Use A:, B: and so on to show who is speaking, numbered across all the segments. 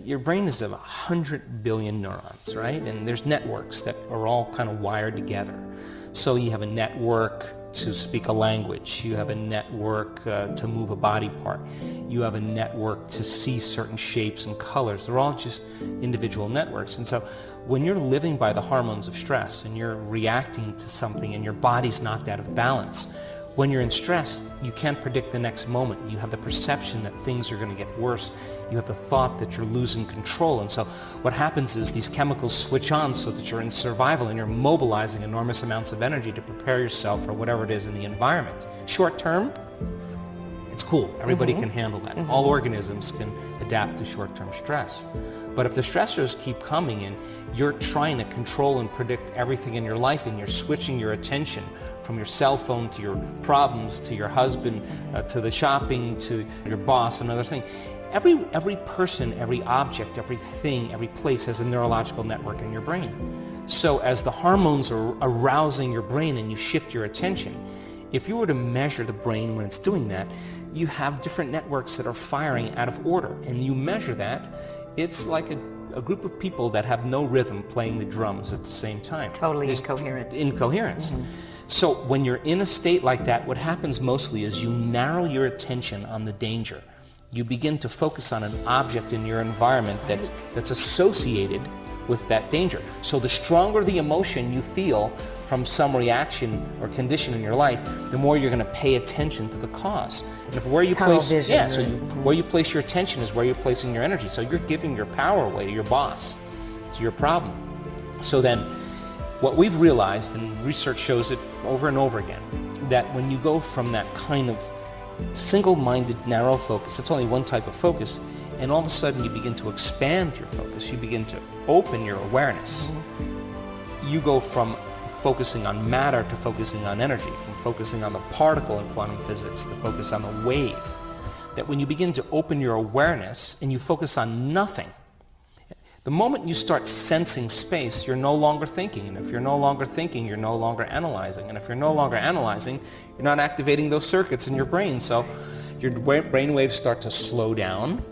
A: Your brain is of 100 billion neurons, right? And there's networks that are all kind of wired together. So you have a network to speak a language. You have a network to move a body part. You have a network to see certain shapes and colors. They're all just individual networks. And so when you're living by the hormones of stress and you're reacting to something and your body's knocked out of balance, when you're in stress, you can't predict the next moment. You have the perception that things are going to get worse. You have the thought that you're losing control. And so what happens is these chemicals switch on so that you're in survival and you're mobilizing enormous amounts of energy to prepare yourself for whatever it is in the environment. Short term, it's cool. Everybody can handle that. All organisms can adapt to short-term stress. But if the stressors keep coming and you're trying to control and predict everything in your life and you're switching your attention from your cell phone to your problems, to your husband, to the shopping, to your boss, another thing, every person, every object, everything, every place has a neurological network in your brain. So as the hormones are arousing your brain and you shift your attention, if you were to measure the brain when it's doing that, you have different networks that are firing out of order. And you measure that, it's like a group of people that have no rhythm playing the drums at the same time.
B: Totally incoherent.
A: Incoherence. So when you're in a state like that, what happens mostly is you narrow your attention on the danger. You begin to focus on an object in your environment that's associated with that danger. So the stronger the emotion you feel from some reaction or condition in your life, the more you're going to pay attention to the cause. And if where you place, where you place your attention is where you're placing your energy. So you're giving your power away to your boss, to your problem. So then, what we've realized, and research shows it over and over again, that when you go from that kind of single-minded, narrow focus, it's only one type of focus, and all of a sudden you begin to expand your focus, you begin to open your awareness. You go from focusing on matter to focusing on energy, from focusing on the particle in quantum physics to focus on the wave. That when you begin to open your awareness and you focus on nothing, the moment you start sensing space, you're no longer thinking. And if you're no longer thinking, you're no longer analyzing. And if you're no longer analyzing, you're not activating those circuits in your brain. So your brain waves start to slow down,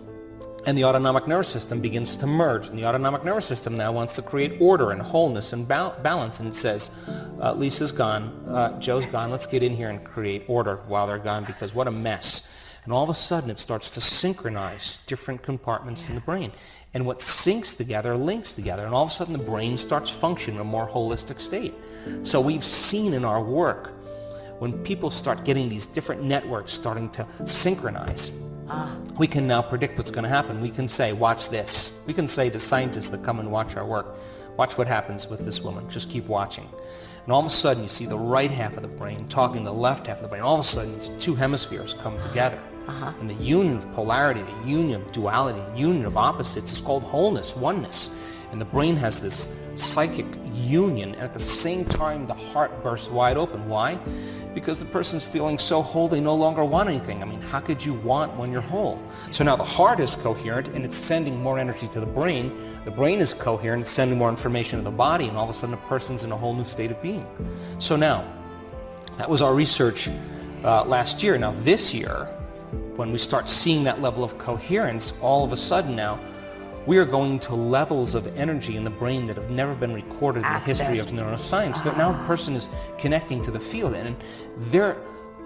A: and the autonomic nervous system begins to merge. And the autonomic nervous system now wants to create order and wholeness and balance. And it says, Lisa's gone, Joe's gone, let's get in here and create order while they're gone, because what a mess. And all of a sudden it starts to synchronize different compartments in the brain. And what syncs together links together. And all of a sudden the brain starts functioning in a more holistic state. So we've seen in our work, when people start getting these different networks starting to synchronize, we can now predict what's going to happen. We can say, watch this. We can say to scientists that come and watch our work, watch what happens with this woman. Just keep watching. And all of a sudden you see the right half of the brain talking to the left half of the brain. All of a sudden these two hemispheres come together. And the union of polarity, the union of duality, the union of opposites is called wholeness, oneness. And the brain has this psychic union, and at the same time the heart bursts wide open. Why? Because the person's feeling so whole they no longer want anything. I mean, how could you want when you're whole? So now the heart is coherent and it's sending more energy to the brain. The brain is coherent, it's sending more information to the body, and all of a sudden the person's in a whole new state of being. So now, that was our research last year. Now this year, when we start seeing that level of coherence, all of a sudden now, we are going to levels of energy in the brain that have never been recorded in the history of neuroscience. That now a person is connecting to the field, and there are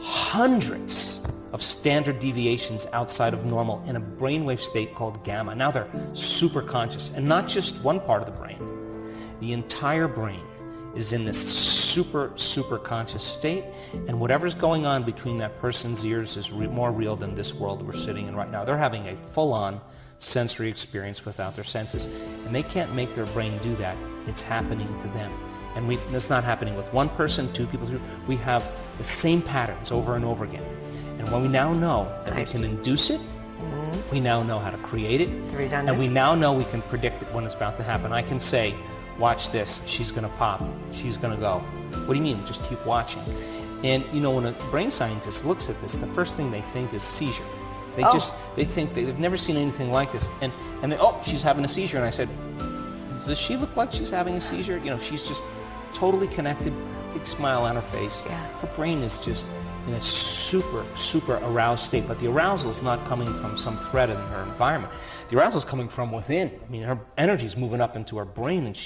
A: hundreds of standard deviations outside of normal in a brainwave state called gamma. Now they're super conscious, and not just one part of the brain. The entire brain is in this super conscious state, and whatever's going on between that person's ears is more real than this world we're sitting in right now. They're having a full-on sensory experience without their senses, and they can't make their brain do that. It's happening to them. And it's not happening with one person, two people, three. We have the same patterns over and over again. And when we now know that we can induce it, we now know how to create it,
B: It's redundant.
A: and we now know we can predict it when it's about to happen. I can say, watch this, she's going to pop, she's going to go. What do you mean? Just keep watching. And you know, when a brain scientist looks at this, the first thing they think is seizure. They think they've never seen anything like this. And they, oh, she's having a seizure. And I said, does she look like she's having a seizure? You know, she's just totally connected, big smile on her face.
B: Yeah.
A: Her brain is just in a super, super aroused state. But the arousal is not coming from some threat in her environment. The arousal is coming from within. I mean, her energy is moving up into her brain, and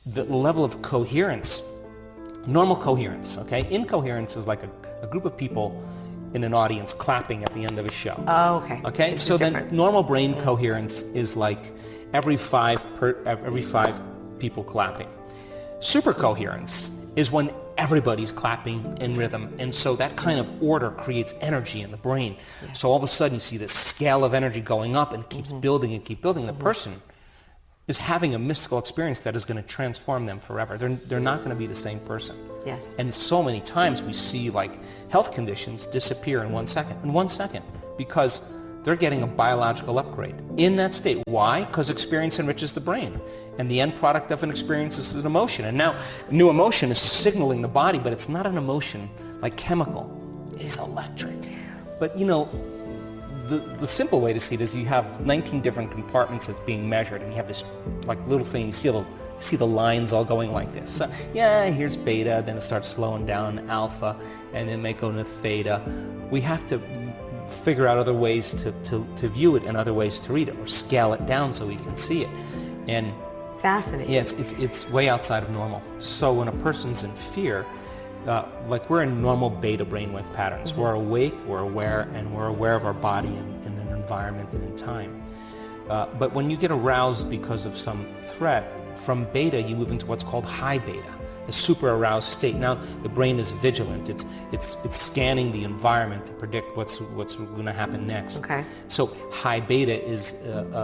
A: the level of coherence, normal coherence, okay? Incoherence is like a group of people in an audience clapping at the end of a show.
B: Oh, okay.
A: Okay, so then normal brain coherence is like every five people clapping. Super coherence is when everybody's clapping in rhythm, and so that kind of order creates energy in the brain. Yes. So all of a sudden you see this scale of energy going up, and it keeps building and keep building. The person is having a mystical experience that is going to transform them forever. They're not going to be the same person.
B: Yes.
A: And so many times we see like health conditions disappear in 1 second. In 1 second, because they're getting a biological upgrade in that state. Why? Because experience enriches the brain. And the end product of an experience is an emotion. And now new emotion is signaling the body, but it's not an emotion like chemical. It's electric. But you know, the simple way to see it is you have 19 different compartments that's being measured, and you have this like little thing, you see the lines all going like this. So, yeah, here's beta, then it starts slowing down, alpha, and then may go to theta. We have to figure out other ways to view it and other ways to read it, or scale it down so we can see it. And
B: fascinating.
A: Yeah, it's way outside of normal. So when a person's in fear, like we're in normal beta brainwave patterns. We're awake, we're aware, and we're aware of our body in an environment and in time. But when you get aroused because of some threat, from beta you move into what's called high beta, a super aroused state. Now the brain is vigilant. It's scanning the environment to predict what's going to happen next.
B: Okay.
A: So high beta is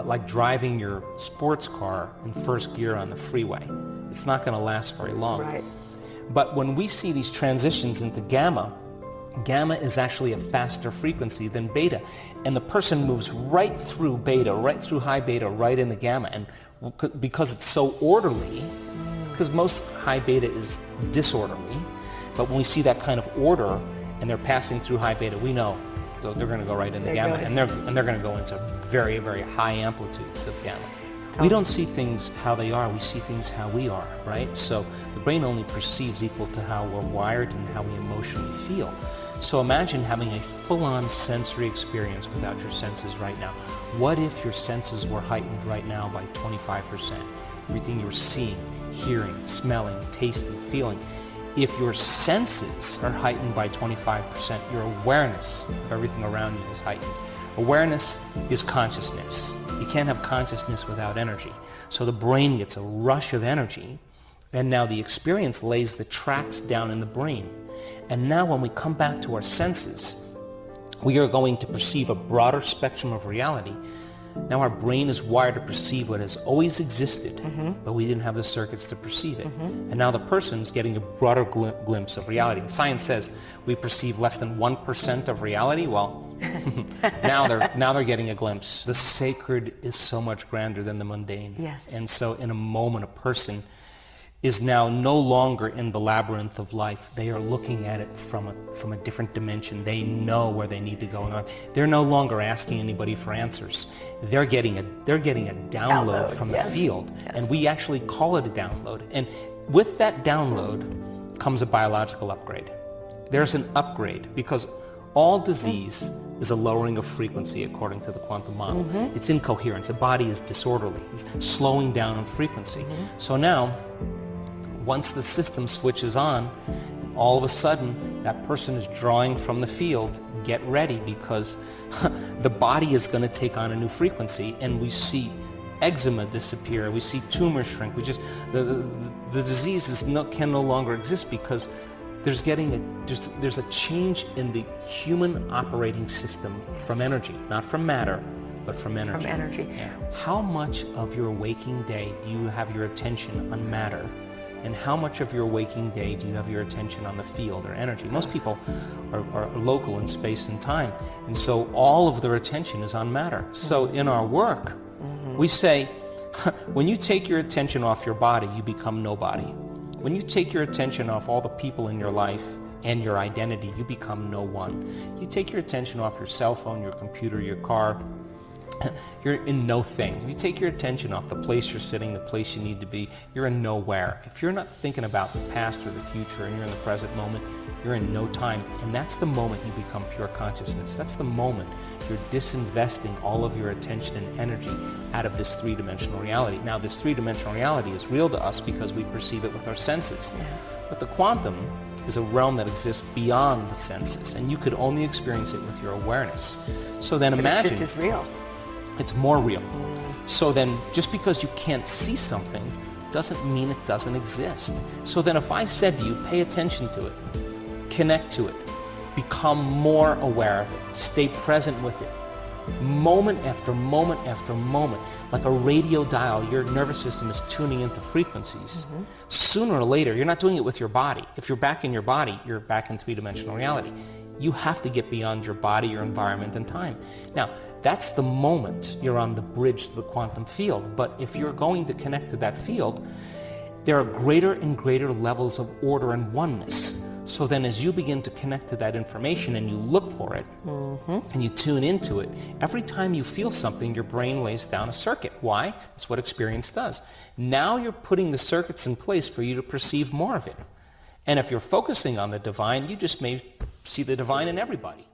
A: like driving your sports car in first gear on the freeway. It's not going to last very long.
B: Right.
A: But when we see these transitions into gamma, gamma is actually a faster frequency than beta. And the person moves right through beta, right through high beta, right into gamma. And because it's so orderly, because most high beta is disorderly, but when we see that kind of order and they're passing through high beta, we know they're going to go right into gamma, and they're going to go into very, very high amplitudes of gamma. We don't see things how they are, we see things how we are, right? So the brain only perceives equal to how we're wired and how we emotionally feel. So imagine having a full-on sensory experience without your senses right now. What if your senses were heightened right now by 25%? Everything you're seeing, hearing, smelling, tasting, feeling. If your senses are heightened by 25%, your awareness of everything around you is heightened. Awareness is consciousness. You can't have consciousness without energy. So the brain gets a rush of energy, and now the experience lays the tracks down in the brain. And now when we come back to our senses, we are going to perceive a broader spectrum of reality. Now our brain is wired to perceive what has always existed, but we didn't have the circuits to perceive it. And now the person's getting a broader glimpse of reality. And science says we perceive less than 1% of reality. Well, now they're getting a glimpse. The sacred is so much grander than the mundane.
B: Yes.
A: And so in a moment, a person is now no longer in the labyrinth of life. They are looking at it from a different dimension. They know where they need to go on. They're no longer asking anybody for answers. They're getting a download from the field.
B: Yes.
A: And we actually call it a download. And with that download comes a biological upgrade. There's an upgrade because all disease is a lowering of frequency according to the quantum model. It's incoherence. The body is disorderly. It's slowing down in frequency. So now, once the system switches on, all of a sudden that person is drawing from the field. Get ready, because the body is going to take on a new frequency, and we see eczema disappear. We see tumors shrink. The diseases can no longer exist because there's a change in the human operating system from energy, not from matter, but from energy.
B: From energy.
A: Yeah. How much of your waking day do you have your attention on matter? And how much of your waking day do you have your attention on the field or energy? Most people are local in space and time, and so all of their attention is on matter. So in our work, we say, when you take your attention off your body, you become nobody. When you take your attention off all the people in your life and your identity, you become no one. You take your attention off your cell phone, your computer, your car, You're in no thing. If you take your attention off the place you're sitting, the place you need to be, you're in nowhere. If you're not thinking about the past or the future and you're in the present moment, you're in no time. And that's the moment you become pure consciousness. That's the moment you're disinvesting all of your attention and energy out of this three-dimensional reality. Now, this three-dimensional reality is real to us because we perceive it with our senses. Yeah. But the quantum is a realm that exists beyond the senses, and you could only experience it with your awareness. So then imagine...
B: It's just as real.
A: It's more real. So then, just because you can't see something doesn't mean it doesn't exist. So then if I said to you, pay attention to it, connect to it, become more aware of it, stay present with it, moment after moment after moment, like a radio dial, your nervous system is tuning into frequencies. Sooner or later, you're not doing it with your body. If you're back in your body, you're back in three-dimensional reality. You have to get beyond your body, your environment, and time. Now, that's the moment you're on the bridge to the quantum field. But if you're going to connect to that field, there are greater and greater levels of order and oneness. So then as you begin to connect to that information and you look for it, and you tune into it, every time you feel something, your brain lays down a circuit. Why? That's what experience does. Now you're putting the circuits in place for you to perceive more of it. And if you're focusing on the divine, you just may see the divine in everybody.